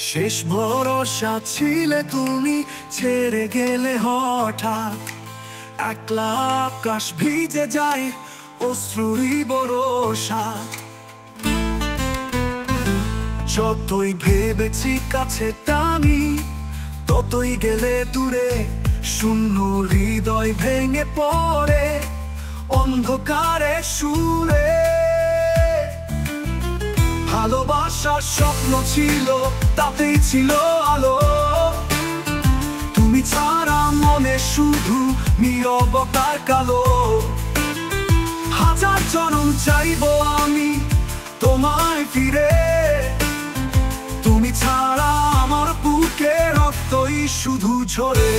শেষ ভরসা ছিলে তুমি, ছেড়ে গেলে হঠাৎ। একলা আকাশ ভিজে যায় অশ্রুরই বরষা। যতই ভেবেছি কাছে টানি, ততই গেলে দূরে। শূন্য হৃদয় ভেঙে পড়ে অন্ধকারে সুরে। ভালোবাসার স্বপ্ন ছিল, তাতেই ছিল আলো। তুমি ছাড়া মনে শুধু নীরবতার কালো। হাজার জনম চাইবো আমি তোমায় ফিরে। তুমি ছাড়া আমার বুকে রক্তই শুধু ঝরে।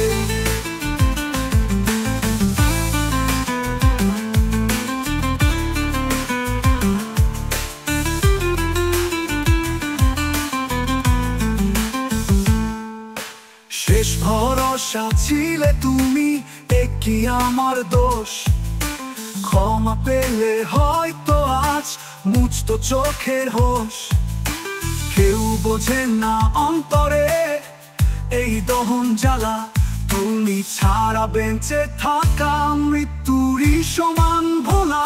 শেষ ভরসা ছিলে তুমি, এ কি আমার দোষ? ক্ষমা পেলে হয়তো আজ মুছতো চোখের হোশ। কেউ বোঝে না অন্তরে এই দহন জ্বালা। তুমি ছাড়া বেঁচে থাকা মৃত্যুরই সমান ভোলা।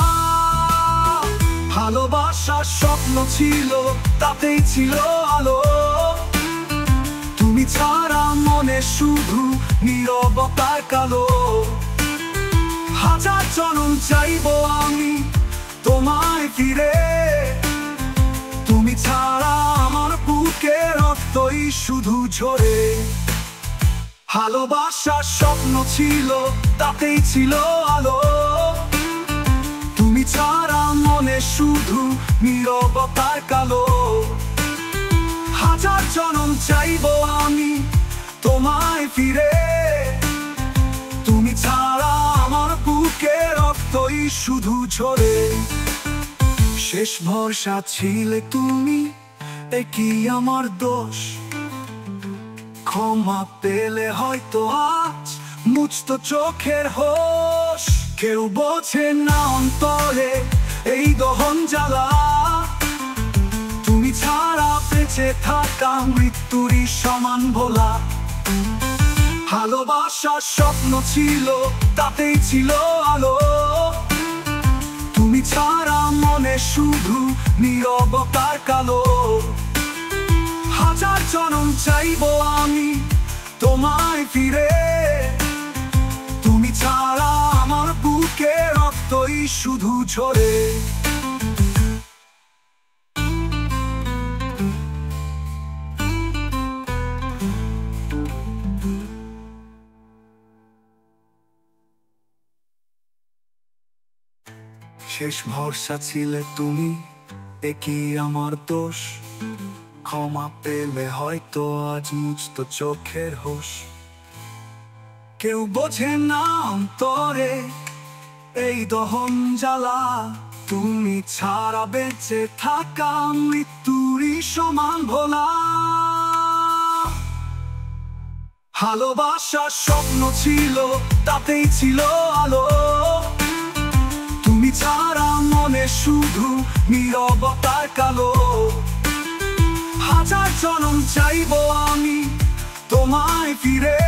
ভালোবাসার স্বপ্ন ছিল, তাতেই ছিল আলো। তুমি ছাড়া মনে শুধু নীরবতার কালো। হাজার জনম চাইবো আমি তোমায় ফিরে। তুমি ছাড়া আমার বুকে রক্তই শুধু ঝরে। ভালোবাসার স্বপ্ন ছিল, তাতেই ছিল আলো। তুমি ছাড়া মনে শুধু নীরবতার কালো। হাজার জনম চাইবো আমি তোমায় ফিরে। তুমি ছাড়া আমার বুকে রক্তই শুধু ঝরে। শেষ ভরসা ছিলে তুমি, এ কি আমার দোষ? ক্ষমা পেলে হয়তো আজ মুছতো চোখের হোশ। কেউ বোঝে না অন্তরে এই দহন জ্বালা। তুমি ছাড়া বেঁচে থাকা মৃত্যুরই সমান ভোলা। ভালোবাসার স্বপ্ন ছিল, তাতেই ছিল আলো। তুমি ছাড়া মনে শুধু নীরবতার কালো। হাজার জনম চাইবো আমি তোমায় ফিরে। তুমি ছাড়া আমার বুকে রক্তই শুধু ঝরে। শেষ ভরসা ছিলে তুমি, এ কি আমার দোষ? ক্ষমা পেলে হয়তো আজ মুছতো চোখের হোশ। কেউ বোঝে না অন্তরে এই দহন জ্বালা। তুমি ছাড়া বেঁচে থাকা মৃত্যুরই সমান ভোলা। ভালোবাসার স্বপ্ন ছিল, তাতেই ছিল আলো। তুমি ছাড়া মনে শুধু নীরবতার কালো। হাজার জনম চাইবো আমি তোমায় ফিরে।